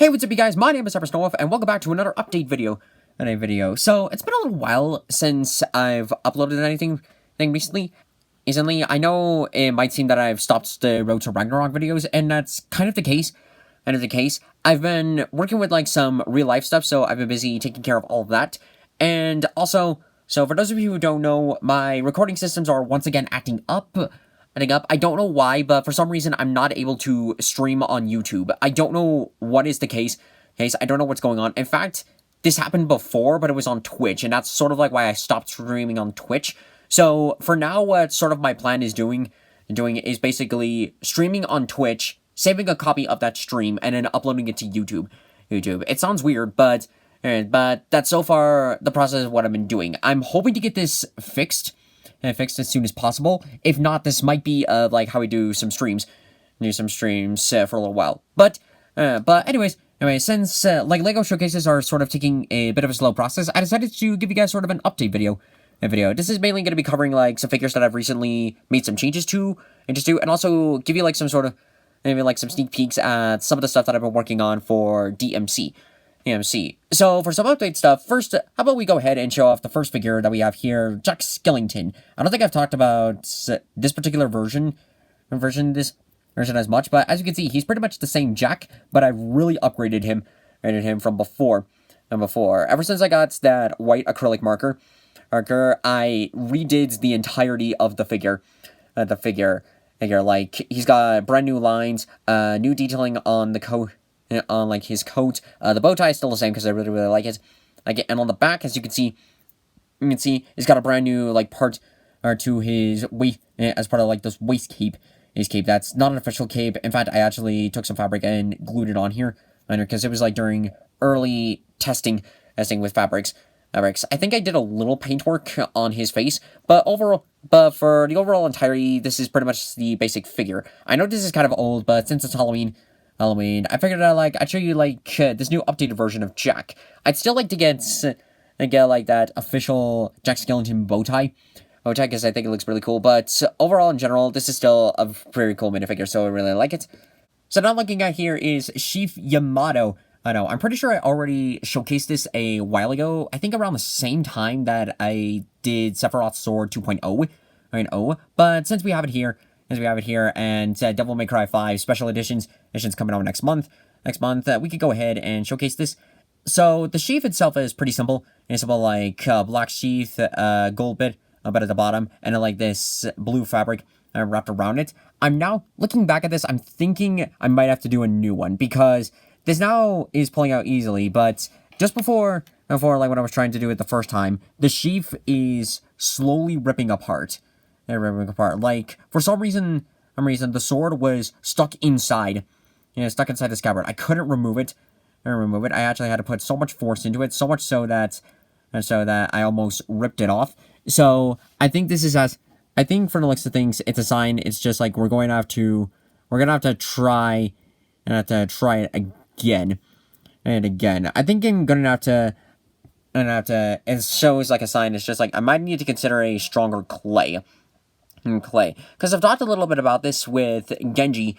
Hey, what's up, you guys? My name is Snow, and welcome back to another update video. So, it's been a little while since I've uploaded anything recently. I know it might seem that I've stopped the Road to Ragnarok videos, and that's kind of the case. I've been working with, some real-life stuff, so I've been busy taking care of all of that. And also, so for those of you who don't know, my recording systems are once again acting up. I don't know why, but for some reason, I'm not able to stream on YouTube. I don't know what is the case. I don't know what's going on. In fact, this happened before, but it was on Twitch, and that's sort of like why I stopped streaming on Twitch. So, for now, what sort of my plan is doing is basically streaming on Twitch, saving a copy of that stream, and then uploading it to YouTube. It sounds weird, but that's so far the process of what I've been doing. I'm hoping to get this fixed as soon as possible. If not, this might be like how we do some streams. For a little while. But anyway, since LEGO showcases are sort of taking a bit of a slow process, I decided to give you guys sort of an update video. This is mainly going to be covering some figures that I've recently made some changes to, and also give you some sort of maybe some sneak peeks at some of the stuff that I've been working on for DMC. So, for some update stuff, first, how about we go ahead and show off the first figure that we have here, Jack Skellington. I don't think I've talked about this particular version as much, but as you can see, he's pretty much the same Jack, but I've really upgraded him from before. Ever since I got that white acrylic marker, I redid the entirety of the figure. He's got brand new lines, new detailing on the coat. On his coat, the bow tie is still the same because I really like it. And on the back, as you can see, he's got a brand new part to his waist as part of this waist cape. His cape that's not an official cape. In fact, I actually took some fabric and glued it on here because it was during early testing with fabrics. I think I did a little paint work on his face, but for the overall entirety, this is pretty much the basic figure. I know this is kind of old, but since it's Halloween, I figured I'd show you this new updated version of Jack. I'd still like to get that official Jack Skellington bow tie because I think it looks really cool. But overall, in general, this is still a very cool minifigure, so I really like it. So now looking at here is Chief Yamato. I know, I'm pretty sure I already showcased this a while ago. I think around the same time that I did Sephiroth's Sword 2.0. But since we have it here, and Devil May Cry 5 special edition's coming out next month, we could go ahead and showcase this. So the sheath itself is pretty simple. It's black sheath, gold bit at the bottom, and then this blue fabric wrapped around it. I'm now looking back at this. I'm thinking I might have to do a new one because this now is pulling out easily. But just before when I was trying to do it the first time, the sheath is slowly ripping apart. For some reason, the sword was stuck inside the scabbard. I couldn't remove it. I actually had to put so much force into it, so much so that I almost ripped it off. So I think I think for the looks of things, it's a sign. It's just we're gonna have to try it again and again. I think I'm gonna have to. It shows a sign. It's just I might need to consider a stronger clay. Because I've talked a little bit about this with Genji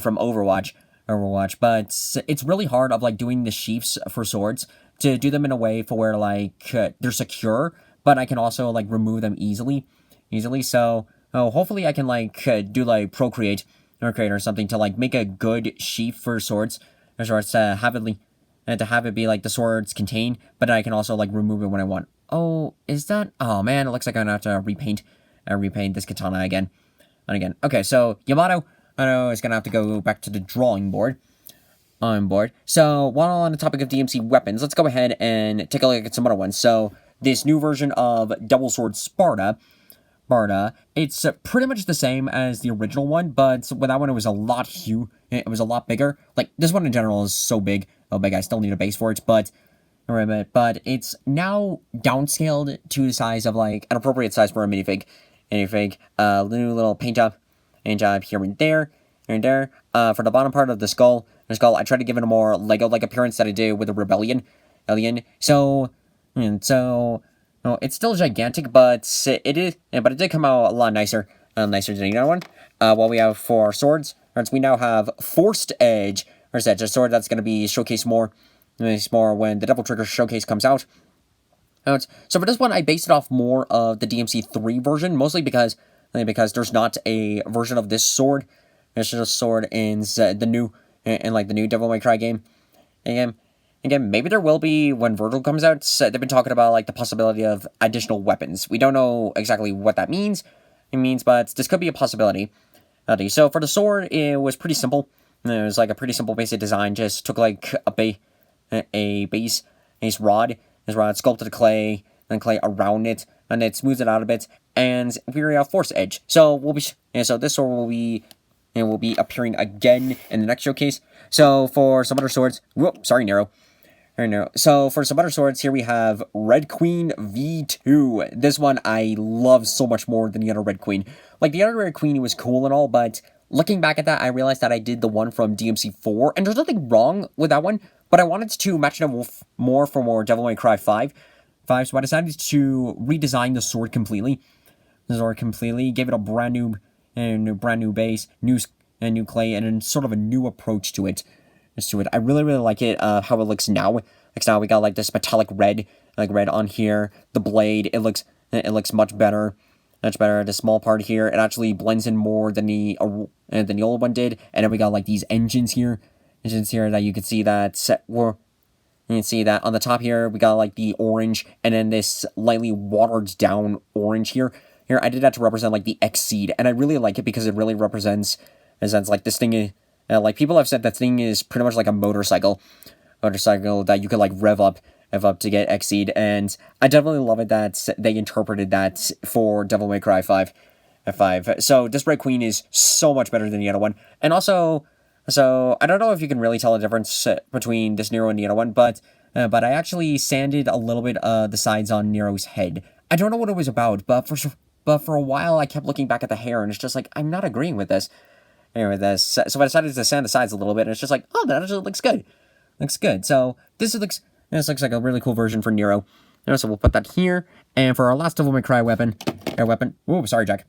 from Overwatch, but it's really hard of doing the sheaths for swords to do them in a way for where they're secure, but I can also remove them easily. So hopefully I can do Procreate or something to make a good sheath for swords to have it be the swords contain, but I can also remove it when I want. Oh man, it looks like I'm gonna have to repaint this katana again and again. Okay, so Yamato, I know, is gonna have to go back to the drawing board. So while on the topic of DMC weapons, let's go ahead and take a look at some other ones. So this new version of Double Sword Sparta, it's pretty much the same as the original one, but with that one it was a lot bigger. This one in general is so big. I still need a base for it, but it's now downscaled to the size of an appropriate size for a minifig. New little paint job here and there. For the bottom part of the skull, I tried to give it a more Lego-like appearance that I did with the Rebellion. So it's still gigantic, but it did come out a lot nicer than the other one. What we have for swords, we now have Forced Edge or is that just a sword that's going to be showcased more when the Devil Trigger Showcase comes out. So for this one, I based it off more of the DMC3 version, mostly because there's not a version of this sword. It's just a sword in the new Devil May Cry game. Again, maybe there will be when Virgil comes out. They've been talking about like the possibility of additional weapons. We don't know exactly what that means. But this could be a possibility. So for the sword, it was pretty simple. It was like a pretty simple basic design. Just took like a base rod, sculpted clay, and clay around it, and it smoothed it out a bit, and we force edge. So this sword will be appearing again in the next showcase. So for some other swords, Nero. So for some other swords, here we have Red Queen V2. This one I love so much more than the other Red Queen. Like, the other Red Queen was cool and all, but looking back at that, I realized that I did the one from DMC4, and there's nothing wrong with that one, but I wanted to match it up more for more Devil May Cry 5, so I decided to redesign the sword completely. Gave it a brand new base, new clay, and then sort of a new approach to it. I really like it, how it looks now. Now we got like this metallic red, on here. The blade, it looks much better. The small part here, it actually blends in more than the old one did. And then we got like these engines here that you can see that you can see that on the top here we got like the orange, and then this lightly watered down orange here. I did that to represent like the Exceed, and I really like it because it really represents like this thing. Like, people have said that thing is pretty much like a motorcycle that you could like rev up to get Exceed, and I definitely love it that they interpreted that for Devil May Cry 5. So this Red Queen is so much better than the other one, and also, so I don't know if you can really tell the difference between this Nero and the other one, but I actually sanded a little bit the sides on Nero's head. I don't know what it was about, but for a while I kept looking back at the hair, and it's just like, I'm not agreeing with this. So I decided to sand the sides a little bit, and it's just like, oh, that actually looks good. So this looks like a really cool version for Nero. So we'll put that here. And for our last Devil May Cry weapon, Ooh, sorry, Jack.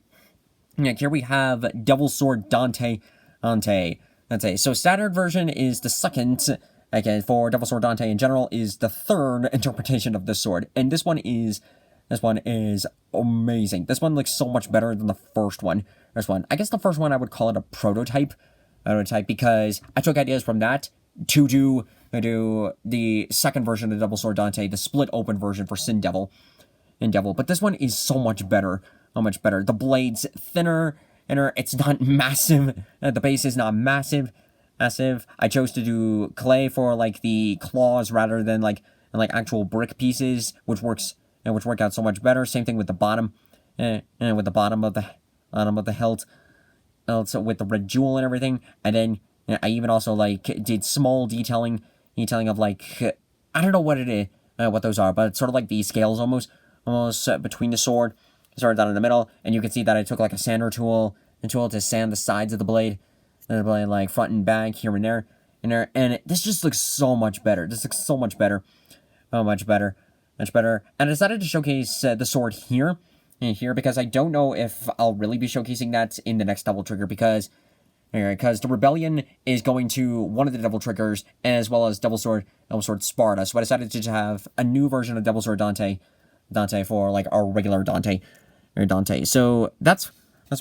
Here we have Devil Sword Dante. So standard version is the second. Okay, for Devil Sword Dante in general is the third interpretation of this sword, and this one is amazing. This one looks so much better than the first one. I guess the first one I would call it a prototype, because I took ideas from that to do the second version of Devil Sword Dante, the split open version for Sin Devil. But this one is so much better. The blade's thinner, it's not massive. The base is not massive. I chose to do clay for like the claws rather than like actual brick pieces, which work out so much better. Same thing with the bottom, and with the bottom of the hilt, also with the red jewel and everything. And then I even also like did small detailing of like, I don't know what it is, what those are, but it's sort of like these scales almost between the sword down in the middle, and you can see that I took like a sander tool to sand the sides of the blade like front and back here and there, and this just looks so much better. Much better. And I decided to showcase the sword here because I don't know if I'll really be showcasing that in the next Devil Trigger, because the Rebellion is going to one of the Devil Triggers, as well as Devil Sword Sparta. So I decided to have a new version of Devil Sword Dante for like our regular Dante. So that's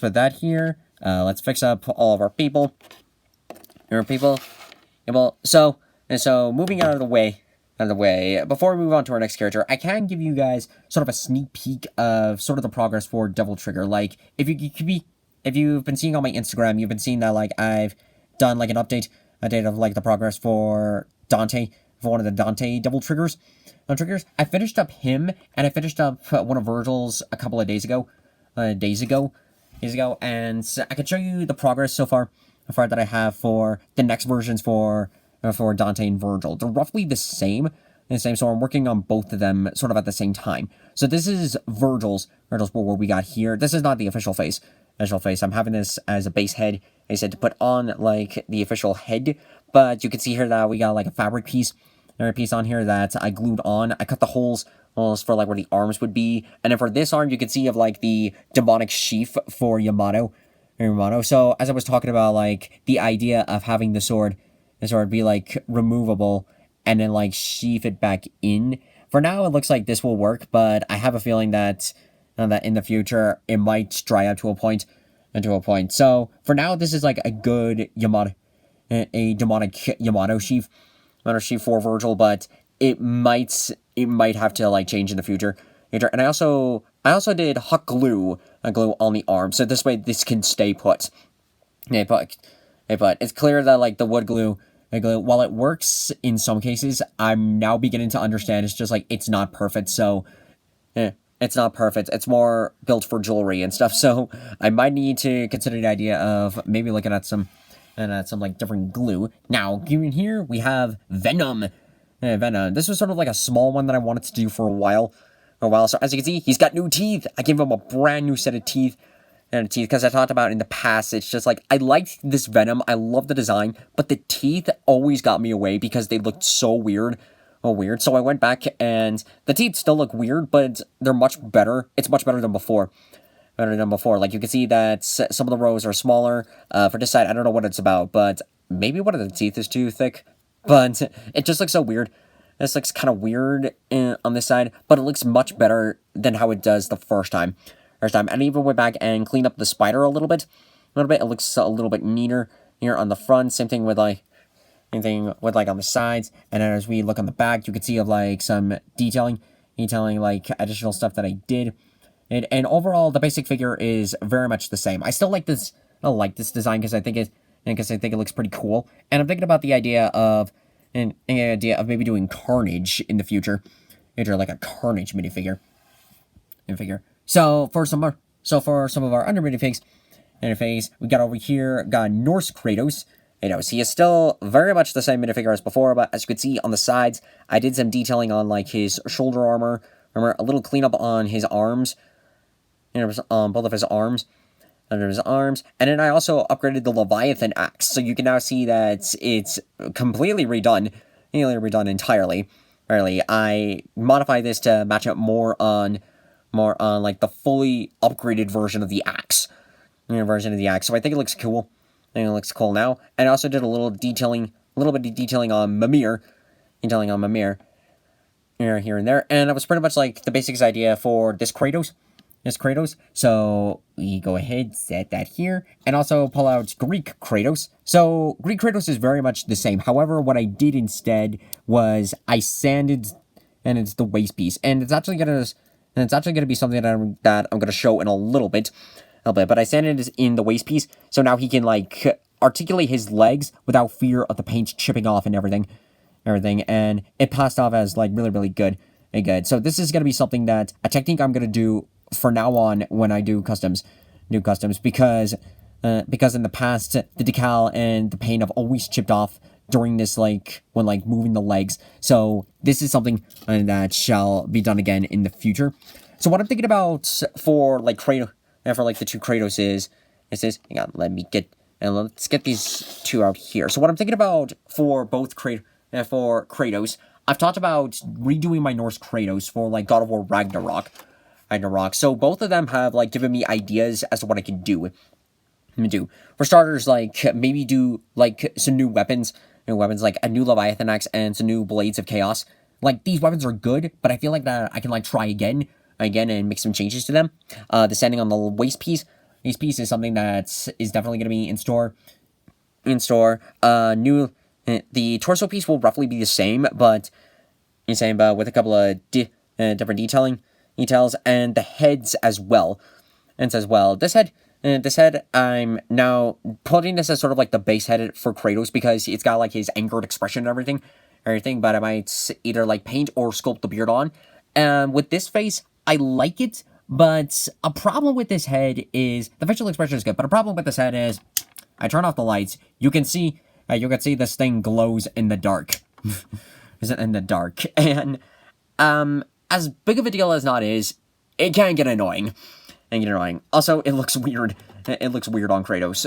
with that here. Let's fix up all of our people. So moving out of the way. Before we move on to our next character, I can give you guys sort of a sneak peek of sort of the progress for Devil Trigger. Like, if you've been seeing on my Instagram, you've been seeing that like I've done like an update of like the progress for Dante, for one of the Dante Devil Triggers. I finished up him, and I finished up one of Virgil's a couple of days ago, and I can show you the progress so far that I have for the next versions for Dante and Virgil. They're roughly the same, so I'm working on both of them sort of at the same time. So this is Virgil's what we got here. This is not the official face. I'm having this as a base head. I said to put on like the official head, but you can see here that we got like a fabric piece on here that I glued on. I cut the holes for like where the arms would be, and then for this arm you can see of like the demonic sheath for Yamato. So as I was talking about like the idea of having the sword sort of be like removable and then like sheath it back in. For now, it looks like this will work, but I have a feeling that that in the future it might dry up to a point. So for now, this is like a good Yamato, a demonic Yamato sheath for Virgil, but it might have to like change in the future. And I also did hot glue on the arm, so this way this can stay put. But it's clear that like the wood glue, while it works in some cases, I'm now beginning to understand it's just like it's not perfect. So it's not perfect. It's more built for jewelry and stuff. So I might need to consider the idea of maybe looking at some like different glue. Now, here we have Venom. Venom. This was sort of like a small one that I wanted to do for a while. So as you can see, he's got new teeth. I gave him a brand new set of teeth. Because I talked about in the past, it's just like, I liked this Venom, I love the design, but the teeth always got me away because they looked so weird. So I went back, and the teeth still look weird, but they're much better. It's much better than before. Like, you can see that some of the rows are smaller. For this side, I don't know what it's about, but maybe one of the teeth is too thick. But it just looks so weird. This looks kind of weird on this side, but it looks much better than how it does the first time. And I even went back and cleaned up the spider a little bit. It looks a little bit neater here on the front. Same thing with like on the sides. And then as we look on the back, you can see of like some detailing like additional stuff that I did. And overall, the basic figure is very much the same. I still like this. I like this design because I think it looks pretty cool. And I'm thinking about the idea of maybe doing Carnage in the future, like a Carnage minifigure. So for some of our under minifigs, we got over here, got Norse Kratos. He is still very much the same minifigure as before, but as you can see on the sides, I did some detailing on like his shoulder armor, a little cleanup on his arms, on both of his arms, under his arms, and then I also upgraded the Leviathan axe, so you can now see that it's completely redone entirely. I modified this to match up more on like the fully upgraded version of the axe. So I think it looks cool. Now. And I also did a little bit of detailing on Mimir. Here and there. And that was pretty much like the basics idea for this Kratos. So we go ahead, set that here, and also pull out Greek Kratos. So Greek Kratos is very much the same. However, what I did instead was I sanded, and it's the waist piece, and it's actually gonna be something that I'm gonna show in a little bit. But I sanded it in the waist piece, so now he can like articulate his legs without fear of the paint chipping off and everything, and it passed off as like really, really good. So this is gonna be something that a technique I'm gonna do for now on when I do customs, because in the past the decal and the paint have always chipped off during this when moving the legs. So this is something that shall be done again in the future. So what I'm thinking about for like Kratos, for like the two Kratos hang on, let's get these two out here. So what I'm thinking about for both Kratos, I've talked about redoing my Norse Kratos for like God of War Ragnarok. So both of them have like given me ideas as to what I can do. For starters, like maybe do like some new weapons like a new Leviathan axe and some new Blades of Chaos. Like these weapons are good, but I feel like that I can like try again and make some changes to them. The sanding on the waist piece is something that is definitely going to be in store. The torso piece will roughly be the same, but with a couple of different details, and the heads as well. This head, I'm now putting this as sort of like the base head for Kratos because it's got like his angered expression and everything. But I might either like paint or sculpt the beard on. With this face, I like it, but a problem with this head is the facial expression is good. But a problem with this head is I turn off the lights. You can see this thing glows in the dark. And as big of a deal as not is, it can get annoying. Also, it looks weird. It looks weird on Kratos.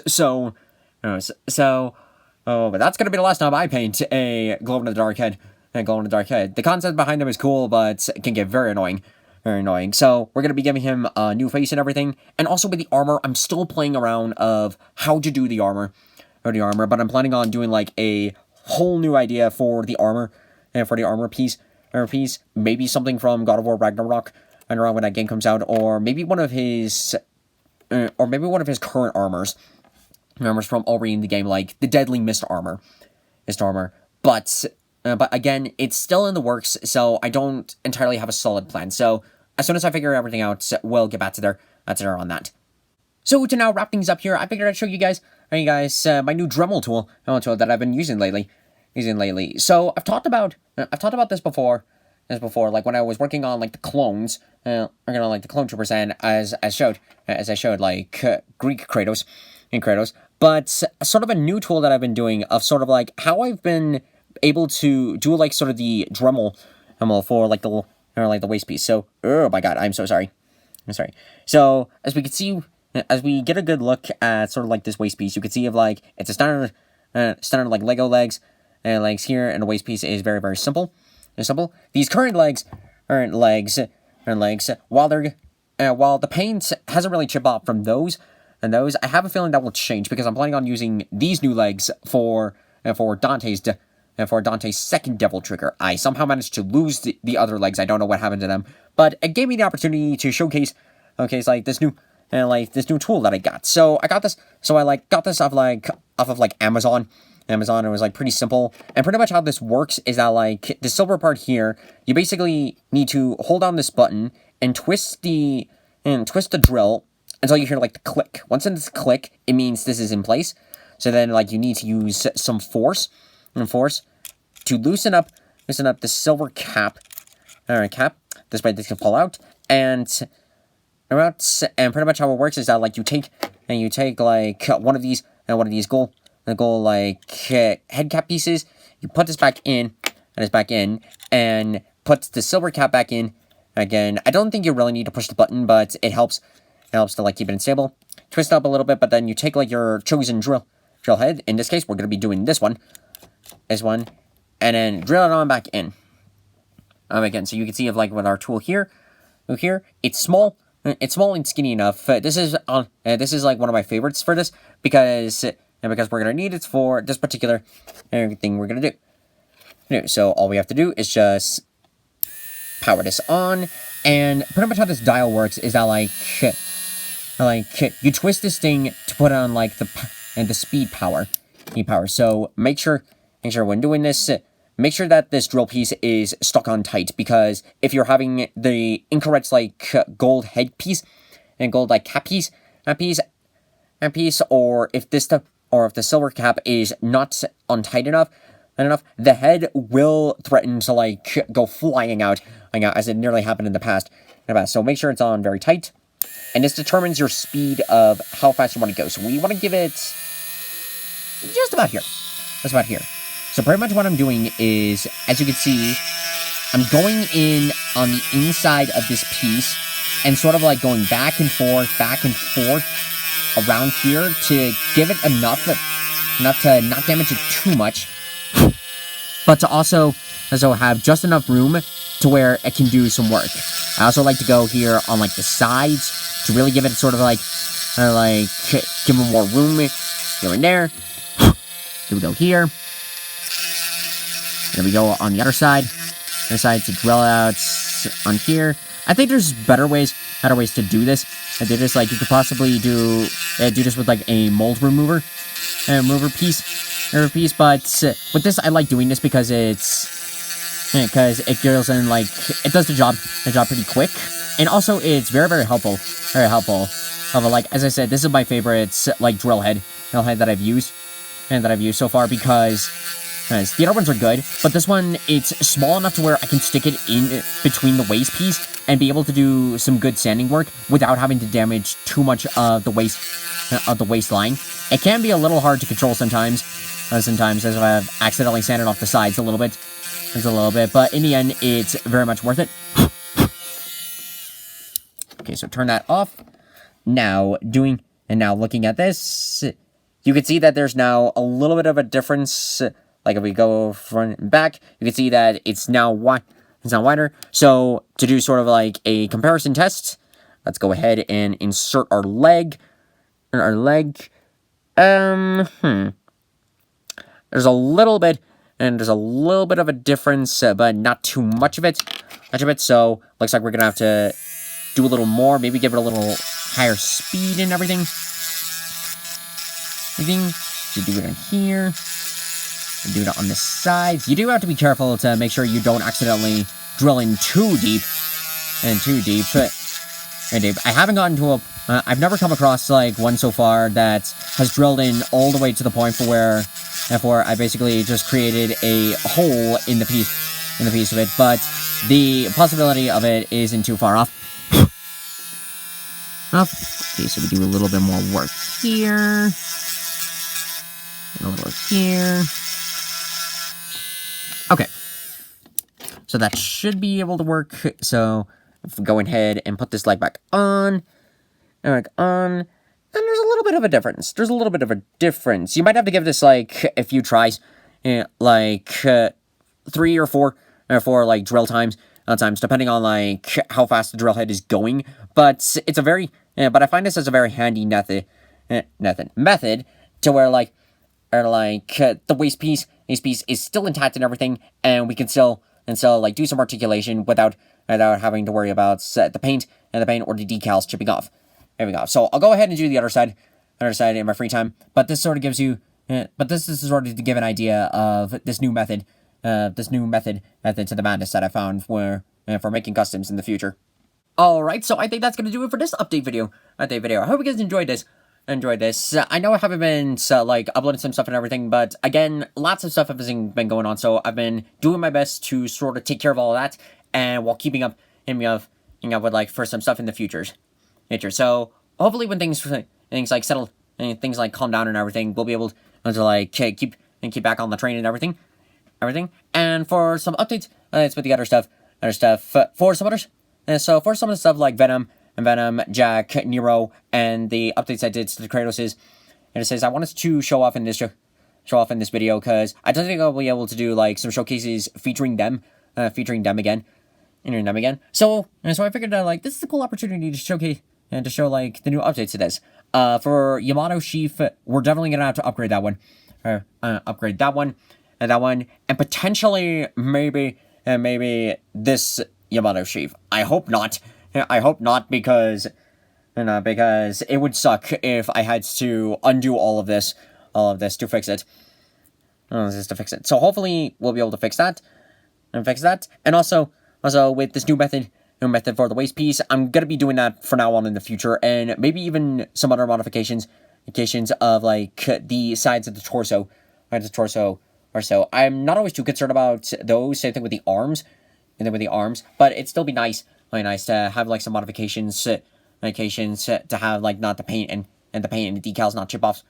But that's gonna be the last time I paint a glow-in-the-dark head. The concept behind them is cool, but it can get very annoying. So we're gonna be giving him a new face and everything. And also with the armor, I'm still playing around of how to do the armor. But I'm planning on doing like a whole new idea for the armor, and for the armor piece. Maybe something from God of War Ragnarok when that game comes out, or maybe one of his current armors from already in the game, like the Deadly Mist armor. But again, it's still in the works, so I don't entirely have a solid plan. So as soon as I figure everything out, we'll get back to there on that. So to now wrap things up here, I figured I'd show you guys my new Dremel tool that I've been using lately. So I've talked about this before, like when I was working on like the clones, like the clone troopers, and as I showed like Greek Kratos. But sort of a new tool that I've been doing of sort of like how I've been able to do like sort of the Dremel for like the waist piece. So, oh my god, I'm so sorry. So as we can see, as we get a good look at sort of like this waist piece, you can see of like it's a standard like Lego legs here, and the waist piece is very, very simple. These current legs, while the paint hasn't really chipped off from those, I have a feeling that will change because I'm planning on using these new legs for Dante's second devil trigger. I somehow managed to lose the other legs. I don't know what happened to them, but it gave me the opportunity to showcase like this new tool that I got. So I got this. So I got this off of Amazon. It was like pretty simple, and pretty much how this works is that like the silver part here, you basically need to hold down this button and twist the drill until you hear like the click. Once it's click, it means this is in place. So then like you need to use some force to loosen up the silver cap. This way this can fall out, and pretty much how it works is that like you take like one of these gold like head cap pieces, you put this back in, and put the silver cap back in. Again, I don't think you really need to push the button, but it helps to like keep it stable. Twist it up a little bit, but then you take like your chosen drill head. In this case, we're gonna be doing this one, and then drill it on back in. Again, so you can see of like with our tool here, it's small. It's small and skinny enough. This is like one of my favorites for this because we're gonna need it for this particular thing we're gonna do. So all we have to do is just power this on, and pretty much how this dial works is that like you twist this thing to put on like the speed power. So make sure when doing this, make sure that this drill piece is stuck on tight, because if you're having the incorrect like gold head piece and gold like cap piece, or if the silver cap is not on tight enough, the head will threaten to like go flying out, as it nearly happened in the past. So make sure it's on very tight, and this determines your speed of how fast you want to go. So we want to give it just about here. So pretty much what I'm doing is, as you can see, I'm going in on the inside of this piece and sort of like going back and forth around here to give it enough to not damage it too much, but to also have just enough room to where it can do some work. I also like to go here on like the sides to really give it sort of like give it more room here and there. Here we go here. There we go on the other side. To drill out on here. I think there's better ways to do this. I do this like you could possibly do this with like a mold remover piece. But with this, I like doing this because it drills in like it does the job pretty quick, and also it's very, very helpful. Like as I said, this is my favorite like drill head that I've used so far, because the other ones are good, but this one, it's small enough to where I can stick it in between the waist piece and be able to do some good sanding work without having to damage too much of the waistline. It can be a little hard to control sometimes as I've accidentally sanded off the sides a little bit, but in the end, it's very much worth it. Okay, so turn that off. Now looking at this, you can see that there's now a little bit of a difference. Like if we go front and back, you can see that it's now wider. So to do sort of like a comparison test, let's go ahead and insert our leg. There's a little bit and there's a little bit of a difference, but not too much of it. So looks like we're gonna have to do a little more, maybe give it a little higher speed and everything. You do it in here. You do it on the sides. You do have to be careful to make sure you don't accidentally drill in too deep. I haven't gotten to a... I've never come across, like, one so far that has drilled in all the way to the point for where... Therefore, I basically just created a hole in the piece of it, but the possibility of it isn't too far off. Okay, so we do a little bit more work here. And a little here. Okay. So that should be able to work. So, if we go ahead and put this leg back on. And there's a little bit of a difference. You might have to give this, like, a few tries. 3 or 4, like, drill times, depending on, like, how fast the drill head is going. But it's a very, but I find this as a very handy method to where, like, the waist piece is still intact and everything, and we can still, like, do some articulation without having to worry about the paint or the decals chipping off. There we go. So I'll go ahead and do the other side in my free time. But this sort of gives you, this is sort of to give an idea of this new method to the madness that I found for making customs in the future. Alright, so I think that's going to do it for this update video. I hope you guys enjoyed this. I know I haven't been, uploading some stuff and everything, but again, lots of stuff has been going on, so I've been doing my best to sort of take care of all of that, and while keeping up with, like, for some stuff in the future. So, hopefully when things like settle, and things like calm down and everything, we'll be able to, like, keep back on the train and everything. And for some updates, it's with the other stuff, for some others. So for some of the stuff like Venom, Jack, Nero, and the updates I did to the Kratos I wanted to show off in this video, because I don't think I'll be able to do, like, some showcases featuring them again. So I figured that, like, this is a cool opportunity to showcase and to show, like, the new updates to this. For Yamato Sheaf, we're definitely gonna have to upgrade that one. And potentially maybe this Yamato Sheaf. I hope not, because it would suck if I had to undo all of this to fix it. So hopefully we'll be able to fix that. And also with this new method for the waist piece, I'm gonna be doing that for now on in the future, and maybe even some other modifications of, like, the sides of the torso, or so. I'm not always too concerned about those. Same thing with the arms, but it'd still be really nice to have, like, some modifications to have, like, not the paint and the decals not chip off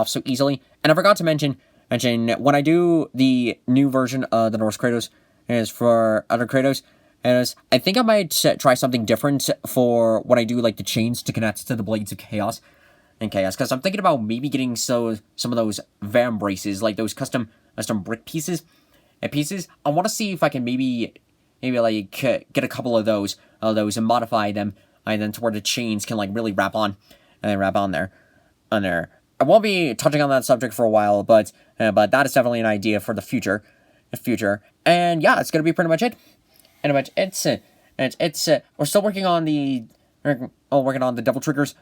so easily. And I forgot to mention when I do the new version of the Norse Kratos, is for other Kratos, I think I might try something different for when I do, like, the chains to connect to the Blades of Chaos, because I'm thinking about maybe getting some of those Venom braces, like those custom brick pieces. I want to see if I can maybe like get a couple of those and modify them, and then to where the chains can, like, really wrap on there. I won't be touching on that subject for a while, but that is definitely an idea for the future. And yeah, it's gonna be pretty much it. We're still working on the double triggers.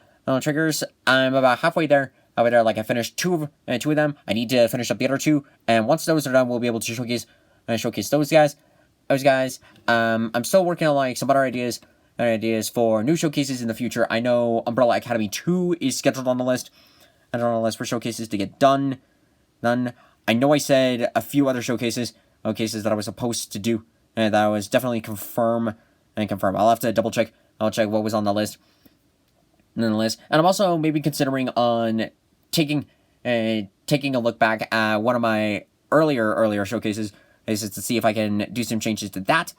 I'm about halfway there. Like, I finished two of them. I need to finish up the other 2, and once those are done, we'll be able to showcase those guys. I'm still working on, like, some other ideas for new showcases in the future. I know Umbrella Academy 2 is scheduled on the list. For showcases to get done. I know I said a few other showcases that I was supposed to do, and that I was definitely confirm. I'll have to double check. I'll check what was on the list. And I'm also maybe considering on taking a look back at one of my earlier showcases, is to see if I can do some changes to that.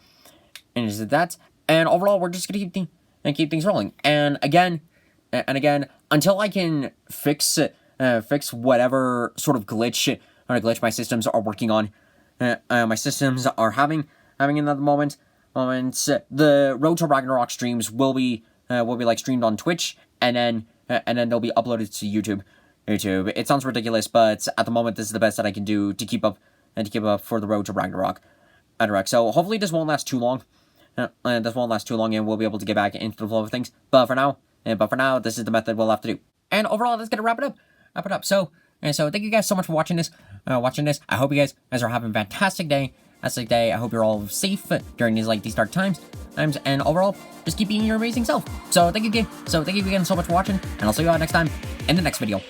And overall, we're just gonna keep things rolling. And again, until I can fix whatever sort of glitch my systems are working on, my systems are having in the moment. The Road to Ragnarok streams will be like streamed on Twitch, and then they'll be uploaded to YouTube. It sounds ridiculous, but at the moment, this is the best that I can do to keep up and to keep up for the road to Ragnarok. So hopefully this won't last too long. And we'll be able to get back into the flow of things. But for now, this is the method we'll have to do. And overall, that's gonna wrap it up. So thank you guys so much for watching this. I hope you guys are having a fantastic day. I hope you're all safe during these dark times. And overall, just keep being your amazing self. So thank you again so much for watching, and I'll see you all next time in the next video.